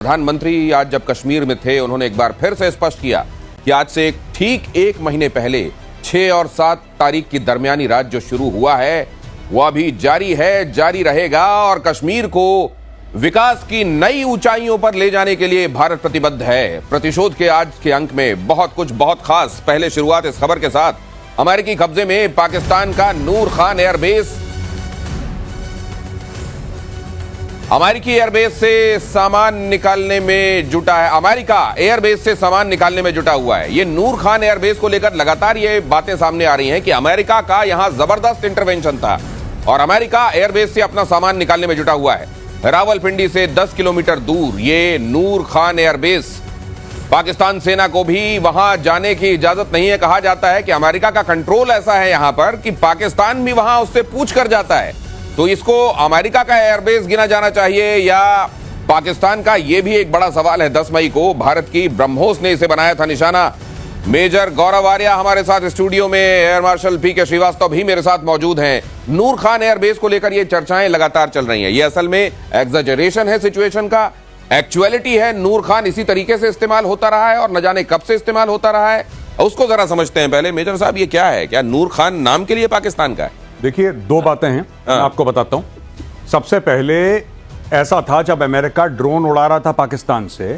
प्रधानमंत्री आज जब कश्मीर में थे, उन्होंने एक बार फिर से स्पष्ट किया कि आज से ठीक एक महीने पहले 6 और 7 तारीख की दरमियानी रात जो शुरू हुआ है वो अभी जारी है, जारी रहेगा और कश्मीर को विकास की नई ऊंचाइयों पर ले जाने के लिए भारत प्रतिबद्ध है। प्रतिशोध के आज के अंक में बहुत कुछ बहुत खास। पहले शुरुआत इस खबर के साथ, अमेरिकी कब्जे में पाकिस्तान का नूर खान एयरबेस अमेरिकी एयरबेस से सामान निकालने में जुटा है। अमेरिका एयरबेस से सामान निकालने में जुटा हुआ है। ये नूर खान एयरबेस को लेकर लगातार ये बातें सामने आ रही हैं कि अमेरिका का यहां जबरदस्त इंटरवेंशन था और अमेरिका एयरबेस से अपना सामान निकालने में जुटा हुआ है। रावलपिंडी से 10 किलोमीटर दूर ये नूर खान एयरबेस, पाकिस्तान सेना को भी वहां जाने की इजाजत नहीं है। कहा जाता है कि अमेरिका का कंट्रोल ऐसा है यहां पर कि पाकिस्तान भी वहां उससे पूछ कर जाता है। तो इसको अमेरिका का एयरबेस गिना जाना चाहिए या पाकिस्तान का, यह भी एक बड़ा सवाल है। 10 मई को भारत की ब्रह्मोस ने इसे बनाया था निशाना। मेजर गौरव आर्या हमारे साथ स्टूडियो में, एयर मार्शल पीके श्रीवास्तव भी मेरे साथ मौजूद हैं। नूर खान एयरबेस को लेकर ये चर्चाएं लगातार चल रही हैं। ये असल में एग्जैजरेशन है सिचुएशन का, एक्चुअलिटी है नूर खान इसी तरीके से इस्तेमाल होता रहा है और न जाने कब से इस्तेमाल होता रहा है, उसको जरा समझते हैं। पहले मेजर साहब, ये क्या है? क्या नूर खान नाम के लिए पाकिस्तान का है? देखिए, 2 बातें हैं, मैं आपको बताता हूं। सबसे पहले ऐसा था, जब अमेरिका ड्रोन उड़ा रहा था पाकिस्तान से,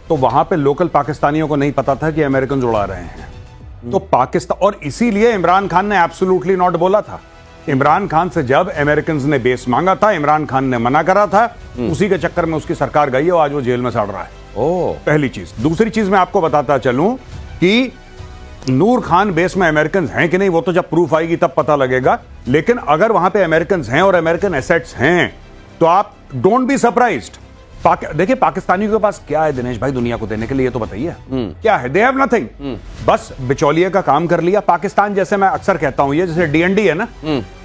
तो वहां पे लोकल पाकिस्तानियों को नहीं पता था कि अमेरिकन उड़ा रहे हैं। तो पाकिस्तान, और इसीलिए इमरान खान ने एब्सोल्युटली नॉट बोला था। इमरान खान से जब अमेरिकन ने बेस मांगा था, इमरान खान ने मना करा था। उसी के चक्कर में उसकी सरकार गई और आज वो जेल में सड़ रहा है। पहली चीज। दूसरी चीज मैं आपको बताता चलूं कि नूर खान बेस में अमेरिकन हैं कि नहीं, वो तो जब प्रूफ आएगी तब पता लगेगा। लेकिन अगर वहां पे अमेरिकन हैं और अमेरिकन एसेट्स हैं तो आप डोंट बी सरप्राइज्ड। देखिए, पाकिस्तानियों के पास क्या है दिनेश भाई दुनिया को देने के लिए, तो बताइए क्या है? They have nothing. बस बिचौलिए का काम कर लिया। पाकिस्तान, जैसे मैं अक्सर कहता हूं, ये जैसे डीएनडी है ना,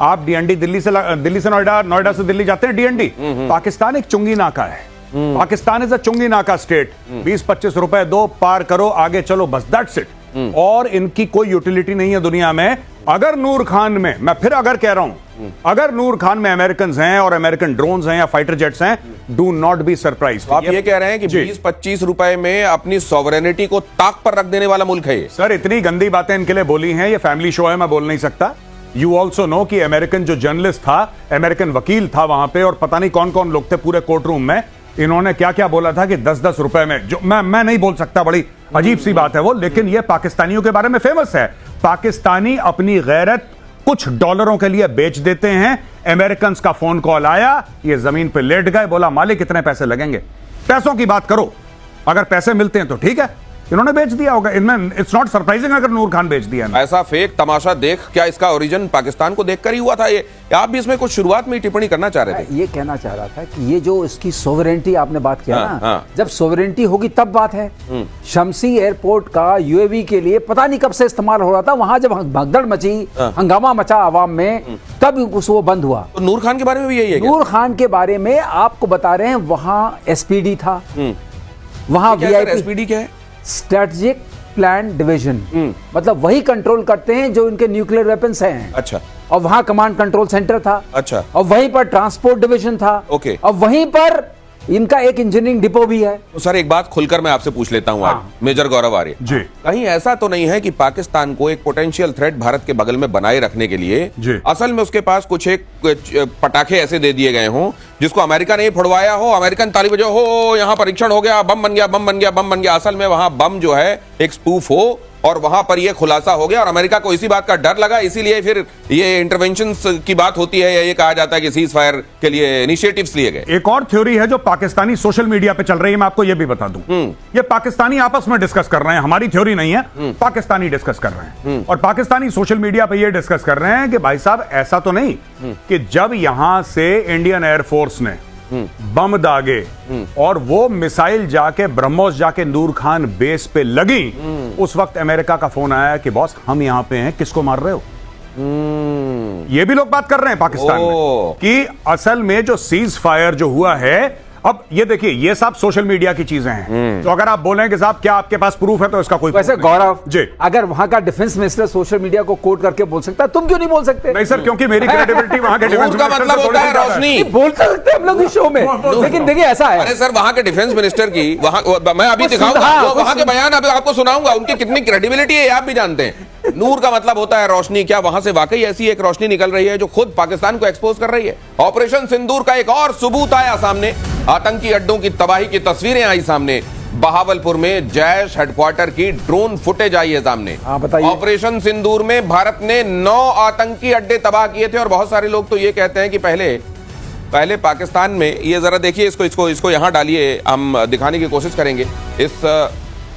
आप डीएनडी दिल्ली से नोएडा, नोएडा से दिल्ली जाते हैं डीएनडी। पाकिस्तान एक चुंगी नाका है। पाकिस्तान इज अ चुंगी नाका स्टेट। 20-25 रुपए दो, पार करो, आगे चलो, बस दैट्स इट। और इनकी कोई यूटिलिटी नहीं है दुनिया में। अगर नूर खान में, मैं फिर अगर कह रहा हूं, अगर नूर खान में अमेरिकन हैं और अमेरिकन ड्रोन्स हैं या फाइटर जेट्स हैं, डू नॉट बी सरप्राइज। आप ये कह रहे हैं कि 20-25 रुपए में अपनी सॉवरेनिटी को ताक पर रख देने वाला मुल्क है ये? सर, इतनी गंदी बातें इनके लिए बोली हैं। ये फैमिली शो है, मैं बोल नहीं सकता। यू ऑल्सो नो कि अमेरिकन जो जर्नलिस्ट था, अमेरिकन वकील था वहां पे, और पता नहीं कौन कौन लोग थे पूरे कोर्ट रूम में। इन्होंने क्या क्या बोला था कि 10-10 रुपए में, जो मैं नहीं बोल सकता, बड़ी अजीब सी बात है वो। लेकिन ये पाकिस्तानियों के बारे में फेमस है। पाकिस्तानी अपनी गैरत कुछ डॉलरों के लिए बेच देते हैं। अमेरिकन का फोन कॉल आया, ये जमीन पे लेट गए, बोला मालिक कितने पैसे लगेंगे? पैसों की बात करो, अगर पैसे मिलते हैं तो ठीक है। इन्होंने बेच दिया होगा। इनमें इट्स नॉट सरप्राइजिंग अगर नूर खान बेच दिया। ऐसा फेक तमाशा देख, क्या इसका ओरिजिन पाकिस्तान को देखकर ही हुआ था? ये आप भी इसमें कुछ शुरुआत में टिप्पणी करना चाह रहे थे? ये कहना चाह रहा था कि ये जो इसकी सोवरेनिटी आपने बात किया ना, जब सोवरेनिटी होगी तब बात है। शमसी एयरपोर्ट का यूएवी के लिए पता नहीं कब से इस्तेमाल हो रहा था। वहां जब भगदड़ मची, हंगामा मचा आवाम में, तब वो बंद हुआ। तो नूर खान के बारे में भी यही है? नूर खान के बारे में आपको बता रहे हैं, वहां एसपीडी था, वहां वीआईपी। एसपीडी क्या है? Strategic plan division. मतलब वही कंट्रोल करते हैं जो इनके न्यूक्लियर वेपन्स हैं। अच्छा। और वहां कमांड कंट्रोल सेंटर था। अच्छा। और वहीं पर ट्रांसपोर्ट डिवीजन था। ओके। और वहीं पर इनका एक इंजीनियरिंग डिपो भी है। तो सर, एक बात खुलकर मैं आपसे पूछ लेता हूं आज, मेजर गौरव आर्य जी, कहीं ऐसा तो नहीं है कि पाकिस्तान को एक पोटेंशियल थ्रेट भारत के बगल में बनाए रखने के लिए असल में उसके पास कुछ एक पटाखे ऐसे दे दिए गए हों जिसको अमेरिका ने फुड़वाया हो, अमेरिकन ताली बजाओ हो, यहां परीक्षण हो गया, बम बन गया, बम बन गया, बम बन गया। असल में वहां बम जो है एक स्पूफ हो और वहां पर यह खुलासा हो गया और अमेरिका को इसी बात का डर लगा, इसीलिए फिर ये इंटरवेंशन की बात होती है या ये कहा जाता है कि सीज फायर के लिए इनिशिएटिव्स लिए गए। एक और थ्योरी है जो पाकिस्तानी सोशल मीडिया पे चल रही है, मैं आपको ये भी बता दूं। ये पाकिस्तानी आपस में डिस्कस कर रहे हैं, हमारी थ्योरी नहीं है, पाकिस्तानी डिस्कस कर रहे हैं। और पाकिस्तानी सोशल मीडिया पे ये डिस्कस कर रहे हैं कि भाई साहब, ऐसा तो नहीं कि जब यहां से इंडियन एयरफोर्स ने बम दागे और वो मिसाइल जाके ब्रह्मोस जाके नूर खान बेस पे लगी, उस वक्त अमेरिका का फोन आया कि बॉस हम यहां पे हैं, किसको मार रहे हो? ये भी लोग बात कर रहे हैं पाकिस्तान में कि असल में जो सीज फायर जो हुआ है, अब ये देखिए, ये सब सोशल मीडिया की चीजें हैं, तो अगर आप बोलें कि साहब क्या आपके पास प्रूफ है, तो इसका कोई वैसे proof नहीं। गौरव जी, अगर वहां का डिफेंस मिनिस्टर सोशल मीडिया को कोट करके बोल सकता है, तुम क्यों नहीं बोल सकते? नहीं सर, क्योंकि मेरी क्रेडिबिलिटी वहां के डिफेंस का मतलब होता है रोशनी। बोल सकते हैं हम लोग इस शो में, लेकिन देखिए ऐसा है। अरे सर, वहां के डिफेंस मिनिस्टर की मैं अभी दिखाऊंगा, वहां के बयान अभी आपको सुनाऊंगा, उनकी कितनी क्रेडिबिलिटी है आप भी जानते हैं। नूर का मतलब होता है रोशनी। क्या वहां से वाकई ऐसी एक रोशनी निकल रही है जो खुद पाकिस्तान को एक्सपोज कर रही है? ऑपरेशन सिंदूर का एक और सबूत आया सामने, आतंकी अड्डों की तबाही की तस्वीरें आई सामने। बहावलपुर में जैश हेडक्वार्टर की ड्रोन फुटेज आई है सामने। बताइए। ऑपरेशन सिंदूर में भारत ने 9 आतंकी अड्डे तबाह किए थे, और बहुत सारे लोग तो ये कहते हैं कि पहले पाकिस्तान में, ये जरा देखिए, इसको यहां डालिए, हम दिखाने की कोशिश करेंगे।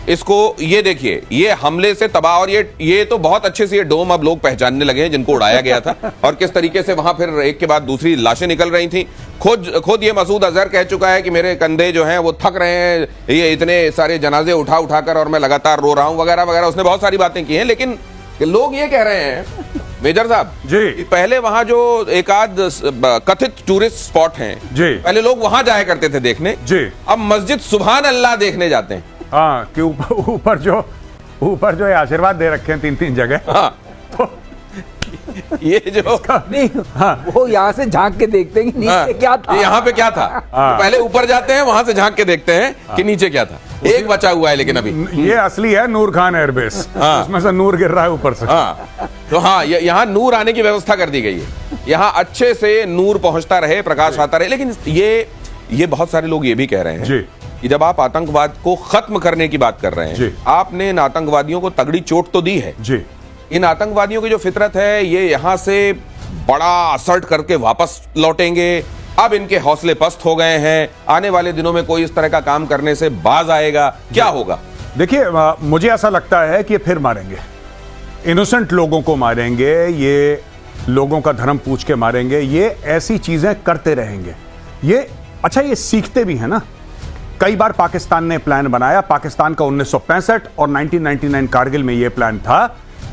इसको ये देखिए, ये हमले से तबाह, और ये तो बहुत अच्छे से ये डोम अब लोग पहचानने लगे हैं जिनको उड़ाया गया था, और किस तरीके से वहां फिर एक के बाद दूसरी लाशें निकल रही थी। खुद ये मसूद अजहर कह चुका है कि मेरे कंधे जो हैं वो थक रहे हैं, ये इतने सारे जनाजे उठाकर, और मैं लगातार रो रहा हूं वगैरह वगैरह। उसने बहुत सारी बातें की हैं, लेकिन लोग ये कह रहे हैं मेजर साहब जी, पहले वहां जो एक आध कथित टूरिस्ट स्पॉट हैं जी, पहले लोग वहां जाया करते थे देखने जी, अब मस्जिद सुभान अल्लाह देखने जाते हैं। हाँ, कि ऊपर जो आशीर्वाद दे रखे हैं 3-3 जगह। हाँ, तो ये जो नहीं, हाँ, वो यहाँ से झांक के देखते हैं कि नीचे क्या था, यहाँ पे क्या था। तो पहले ऊपर जाते हैं, वहां से झांक के देखते हैं कि नीचे क्या था। एक बचा हुआ है लेकिन अभी, ये असली है नूर खान एयरबेस, उसमें से नूर गिर रहा है ऊपर से। हाँ, तो हाँ, यहाँ नूर आने की व्यवस्था कर दी गई है, यहाँ अच्छे से नूर पहुंचता रहे, प्रकाश आता रहे। लेकिन ये बहुत सारे लोग ये भी कह रहे हैं कि जब आप आतंकवाद को खत्म करने की बात कर रहे हैं, आपने इन आतंकवादियों को तगड़ी चोट तो दी है जी। इन आतंकवादियों की जो फितरत है, ये यहां से बड़ा असर्ट करके वापस लौटेंगे। अब इनके हौसले पस्त हो गए हैं, आने वाले दिनों में कोई इस तरह का काम करने से बाज आएगा, क्या होगा? देखिए, मुझे ऐसा लगता है कि ये फिर मारेंगे, इनोसेंट लोगों को मारेंगे, ये लोगों का धर्म पूछ के मारेंगे, ये ऐसी चीजें करते रहेंगे। ये ये सीखते भी है ना। कई बार पाकिस्तान ने प्लान बनाया, पाकिस्तान का 1965 और 1999 कारगिल में यह प्लान था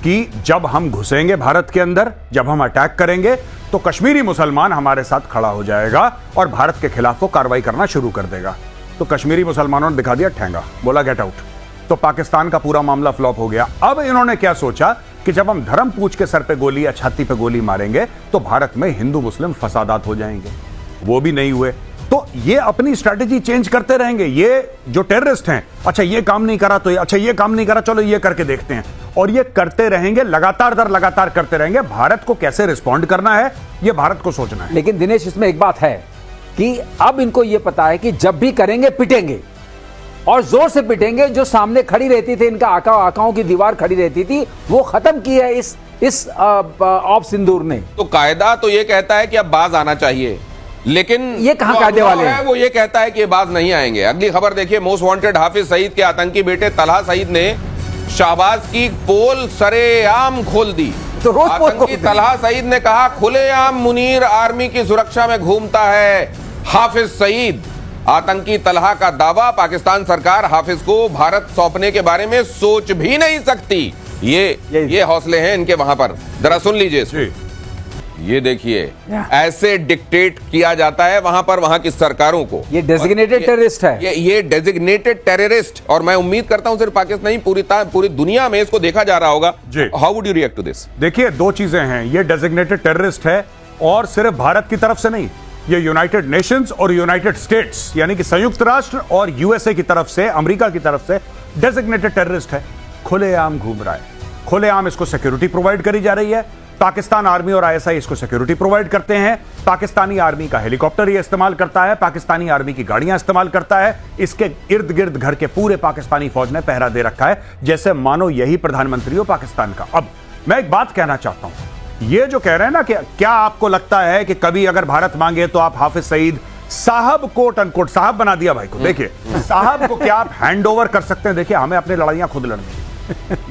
कि जब हम घुसेंगे भारत के अंदर, जब हम अटैक करेंगे, तो कश्मीरी मुसलमान हमारे साथ खड़ा हो जाएगा और भारत के खिलाफ वो कार्रवाई करना शुरू कर देगा। तो कश्मीरी मुसलमानों ने दिखा दिया ठेंगा, बोला गेट आउट। तो पाकिस्तान का पूरा मामला फ्लॉप हो गया। अब इन्होंने क्या सोचा कि जब हम धर्म पूछ के सर पे गोली या छाती पे गोली मारेंगे तो भारत में हिंदू मुस्लिम फसादात हो जाएंगे। वो भी नहीं हुए, तो ये अपनी स्ट्रैटेजी चेंज करते रहेंगे। ये जो टेररिस्ट हैं, अच्छा ये काम नहीं करा तो ये काम नहीं करा, चलो ये करके देखते हैं, और ये करते रहेंगे, लगातार करते रहेंगे। भारत को कैसे रिस्पॉन्ड करना है, ये भारत को सोचना है। लेकिन दिनेश, इसमें एक बात है कि अब इनको ये पता है कि जब भी करेंगे पिटेंगे, और जोर से पिटेंगे। जो सामने खड़ी रहती थी, इनका आकाओं की दीवार खड़ी रहती थी, वो खत्म की है इस ऑप सिंदूर ने। तो कायदा तो ये कहता है कि अब बाज आना चाहिए, लेकिन ये कहां कायदे वाले हैं? वो ये कहता है कि बाज नहीं आएंगे। अगली खबर देखिए, मोस्ट वांटेड हाफिज सईद के आतंकी बेटे तलहा सईद ने शाहबाज की पोल सरेआम खोल दी। तो रोज आतंकी तलहा सईद ने कहा, खुलेआम मुनीर आर्मी की सुरक्षा में घूमता है हाफिज सईद। आतंकी तलहा का दावा, पाकिस्तान सरकार हाफिज को भारत सौंपने के बारे में सोच भी नहीं सकती। ये हौसले हैं इनके वहां पर। जरा सुन लीजिए, ये देखिए, ऐसे डिक्टेट किया जाता है वहां पर, वहां की सरकारों को। ये डेजिग्नेटेड टेररिस्ट है, ये डेजिग्नेटेड टेररिस्ट। और मैं उम्मीद करता हूं सिर्फ पाकिस्तान नहीं, पूरी दुनिया में इसको देखा जा रहा होगा। How would you react to this? देखिए, दो चीजें हैं, ये डेजिग्नेटेड टेररिस्ट है, और सिर्फ भारत की तरफ से नहीं, ये यूनाइटेड नेशंस और यूनाइटेड स्टेट्स यानी कि संयुक्त राष्ट्र और यूएसए की तरफ से, अमेरिका की तरफ से डेजिग्नेटेड टेररिस्ट है। खुलेआम घूम रहा है, खुलेआम इसको सिक्योरिटी प्रोवाइड करी जा रही है। पाकिस्तान आर्मी और आईएसआई इसको सिक्योरिटी प्रोवाइड करते हैं। पाकिस्तानी आर्मी का हेलीकॉप्टर ये इस्तेमाल करता है, पाकिस्तानी आर्मी की गाड़ियां इस्तेमाल करता है। इसके इर्द गिर्द घर के पूरे पाकिस्तानी फौज ने पहरा दे रखा है, जैसे मानो यही प्रधानमंत्री हो पाकिस्तान का। अब मैं एक बात कहना चाहता हूं, ये जो कह रहे हैं ना कि क्या आपको लगता है कि कभी अगर भारत मांगे तो आप हाफिज सईद साहब, कोट अनकोट साहब बना दिया भाई को, देखिए साहब को क्या आप हैंड ओवर कर सकते हैं? देखिए, हमें अपनी लड़ाइयां खुद लड़नी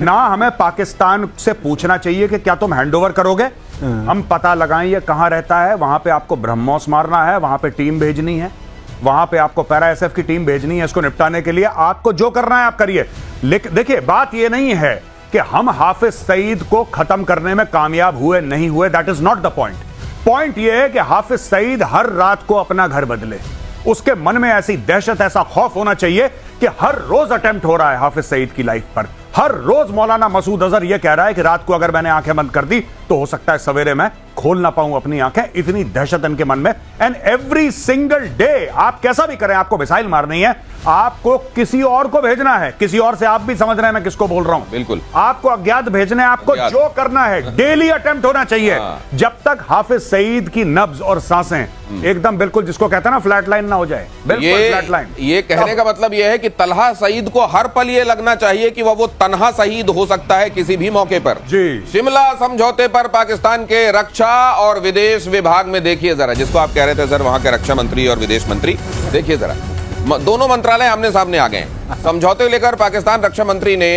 ना, हमें पाकिस्तान से पूछना चाहिए कि क्या तुम हैंडओवर करोगे। हम पता लगाएं ये कहां रहता है, वहां पे आपको ब्रह्मोस मारना है, वहां पे टीम भेजनी है, वहां पे आपको पैरा एसएफ की टीम भेजनी है इसको निपटाने के लिए। आपको जो करना है आप करिए, लेकिन देखिए बात ये नहीं है कि हम हाफिज सईद को खत्म करने में कामयाब हुए नहीं हुए, that is not the point. Point ये है कि हाफिज सईद हर रात को अपना घर बदले, उसके मन में ऐसी दहशत, ऐसा खौफ होना चाहिए कि हर रोज अटेम्प्ट हो रहा है हाफिज सईद की लाइफ पर। हर रोज मौलाना मसूद अजहर यह कह रहा है कि रात को अगर मैंने आंखें बंद कर दी तो हो सकता है सवेरे मैं खोल ना पाऊं अपनी आंखें। इतनी दहशत इनके मन में। एंड एवरी सिंगल डे आप कैसा भी करें, आपको मिसाइल मारनी है, आपको किसी और को भेजना है, किसी और से आप भी समझ रहे हैं मैं किसको बोल रहा हूं। बिल्कुल, आपको अज्ञात भेजने, आपको जो करना है डेली अटेम्प्ट होना चाहिए। जब तक हाफिज सईद की नब्ज और सांसें एकदम बिल्कुल, जिसको कहते हैं ना, फ्लैट लाइन ना हो जाए, बिल्कुल फ्लैट लाइन। ये कहने का मतलब यह है कि तलहा सईद को हर पल ये लगना चाहिए कि वो तन्हा शहीद हो सकता है किसी भी मौके पर। जी। शिमला समझौते पर पाकिस्तान के रक्षा और विदेश विभाग में देखिए जरा, जिसको आप कह रहे थे सर वहां के रक्षा मंत्री और विदेश मंत्री, देखिए जरा दोनों मंत्रालय आमने सामने आ गए हैं। समझौते को लेकर पाकिस्तान रक्षा मंत्री ने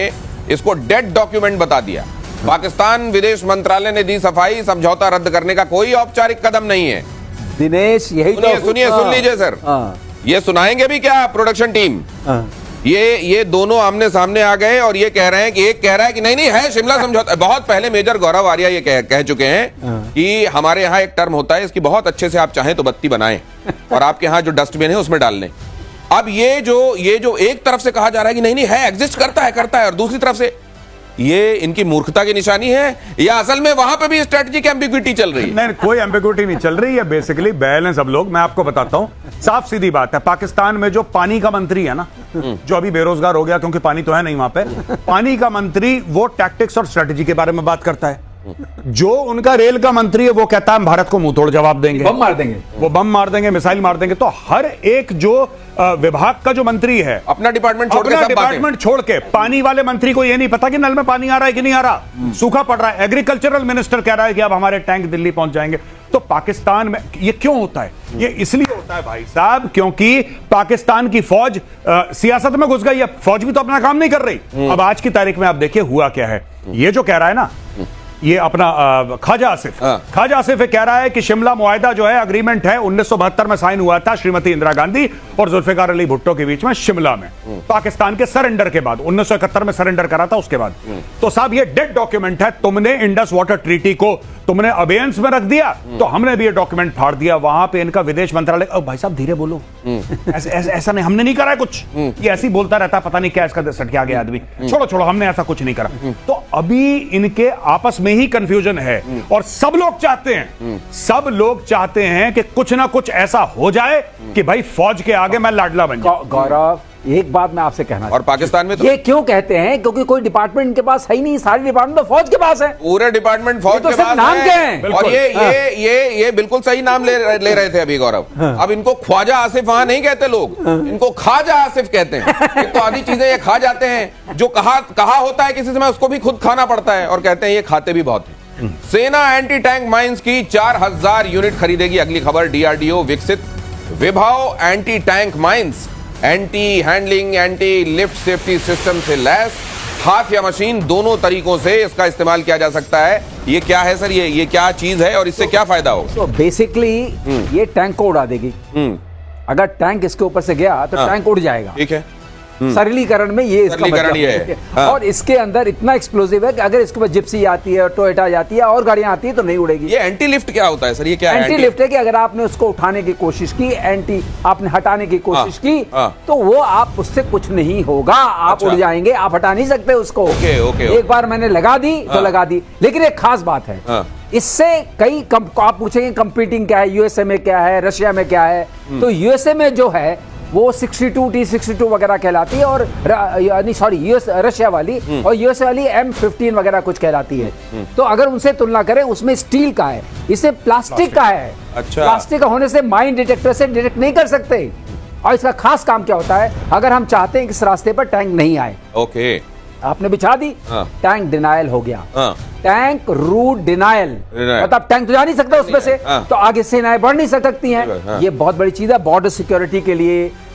इसको डेड डॉक्यूमेंट बता दिया। पाकिस्तान विदेश मंत्रालय ने दी सफाई, समझौता रद्द करने का कोई औपचारिक कदम नहीं है। दिनेश यही सुनिए, सुन लीजिए सर, ये सुनाएंगे भी क्या प्रोडक्शन टीम। ये दोनों आमने सामने आ गए और ये कह रहे हैं कि एक कह रहा है कि नहीं नहीं है शिमला समझौता। बहुत पहले मेजर गौरव आर्या ये कह चुके हैं कि हमारे यहाँ एक टर्म होता है, इसकी बहुत अच्छे से आप चाहें तो बत्ती बनाएं और आपके यहाँ जो डस्टबिन है उसमें डाल लें। अब ये जो एक तरफ से कहा जा रहा है कि नहीं नहीं है, एग्जिस्ट करता है, और दूसरी तरफ से ये इनकी मूर्खता की निशानी है या असल में वहां पे भी स्ट्रेटजिक एम्बिग्विटी चल रही है? नहीं, कोई एम्बिग्विटी नहीं चल रही है, बेसिकली बैलेंस। सब लोग, मैं आपको बताता हूं, साफ सीधी बात है। पाकिस्तान में जो पानी का मंत्री है ना, जो अभी बेरोजगार हो गया क्योंकि पानी तो है नहीं वहां पे, पानी का मंत्री वो टैक्टिक्स और स्ट्रेटजी के बारे में बात करता है। जो उनका रेल का मंत्री है वो कहता है हम भारत को मुंह तोड़ जवाब देंगे, बम मार देंगे, वो बम मार देंगे, मिसाइल मार देंगे। तो हर एक जो विभाग का जो मंत्री है अपना डिपार्टमेंट छोड़ के पानी वाले मंत्री को ये नहीं पता कि नल में पानी आ रहा है कि नहीं आ रहा, सूखा पड़ रहा है। एग्रीकल्चरल मिनिस्टर कह रहा है कि अब हमारे टैंक दिल्ली पहुंच जाएंगे। तो पाकिस्तान में ये क्यों होता है? ये इसलिए होता है भाई साहब क्योंकि पाकिस्तान की फौज सियासत में घुस गई है। फौज भी तो अपना काम नहीं कर रही। अब आज की तारीख में आप देखिए हुआ क्या है। ये जो कह रहा है ना, ये अपना ख्वाजा आसिफ कह रहा है कि शिमला मुआहदा जो है, अग्रीमेंट है, 1972 में साइन हुआ था श्रीमती इंदिरा गांधी और जुल्फिकार अली भुट्टो के बीच में शिमला में, पाकिस्तान के सरेंडर के बाद। 1971 में सरेंडर करा था उसके बाद। तो साहब ये डेड डॉक्यूमेंट है। तुमने इंडस वाटर ट्रीटी को तुमने अबेयंस में रख दिया, तो हमने भी ये डॉक्यूमेंट फाड़ दिया। वहां पे इनका विदेश मंत्रालय, भाई साहब धीरे बोलो, ऐसा नहीं, हमने नहीं करा है कुछ। ये ऐसी बोलता रहता, पता नहीं क्या इसका सट के गया आदमी। छोड़ो, हमने ऐसा कुछ नहीं करा। तो अभी इनके आपस में ही कंफ्यूजन है और सब लोग चाहते हैं कि कुछ ना कुछ ऐसा हो जाए कि भाई फौज के आगे मैं लाडला बन जाऊं। गौरव, एक बात मैं आपसे कहना, और पाकिस्तान में तो ये क्यों कहते हैं? क्योंकि कोई डिपार्टमेंट इनके पास है ही नहीं, सारे डिपार्टमेंट तो फौज के पास है, पूरे डिपार्टमेंट फौज तो के पास नाम के हैं। और ये बिल्कुल सही नाम ले रहे थे अभी गौरव। अब इनको ख्वाजा आसिफ वहां नहीं कहते लोग, इनको खाजा आसिफ कहते हैं। तो आधी चीजें ये खा जाते हैं, जो कहा होता है किसी समय उसको भी खुद खाना पड़ता है, और कहते हैं ये खाते भी बहुत हैं। सेना एंटी टैंक माइंस की 4000 यूनिट खरीदेगी, अगली खबर। डीआरडीओ विकसित विभाव anti tank mines anti handling, anti lift safety system से लैस, हाथ या मशीन दोनों तरीकों से इसका इस्तेमाल किया जा सकता है। ये क्या है सर? ये क्या चीज है और इससे क्या फायदा हो? तो बेसिकली ये टैंक को उड़ा देगी। अगर टैंक इसके ऊपर से गया तो टैंक उड़ जाएगा। ठीक है, सरलीकरण में ये इसका मतलब है। हाँ। और इसके अंदर इतना एक्सप्लोसिव है कि अगर इसके ऊपर जिप्सी आती है, टोयोटा जाती है और गाड़ियां आती है तो नहीं उड़ेगी। ये एंटी लिफ्ट क्या होता है सर? ये क्या है? एंटी लिफ्ट है कि अगर आपने उसको उठाने की कोशिश की, आपने हटाने की कोशिश की, तो वो आप उससे कुछ नहीं होगा, आप उड़ जाएंगे, आप हटा नहीं सकते उसको। एक बार मैंने लगा दी तो लगा दी। लेकिन एक खास बात है, इससे कई आप पूछेंगे कंपीटिंग क्या है, यूएसए में क्या है, रशिया में क्या है। तो यूएसए में जो है वो 62 T62 वगैरह कहलाती है, और रशिया वाली और यूएस वाली M15 वगैरह कुछ कहलाती है। तो अगर उनसे तुलना करें, उसमें स्टील का है, इसमें प्लास्टिक का है। अच्छा। प्लास्टिक का होने से माइन डिटेक्टर से डिटेक्ट नहीं कर सकते। और इसका खास काम क्या होता है, अगर हम चाहते हैं कि इस रास्ते पर टैंक नहीं आए, ओके, आपने बिछा दी, टैंक डिनायल हो गया। टैंक रूट डिनायल, मतलब टैंक तो जा नहीं सकता उसमें से, तो आगे सेनाएं बढ़ नहीं सकती हैं। ये बहुत बड़ी चीज है बॉर्डर सिक्योरिटी के लिए,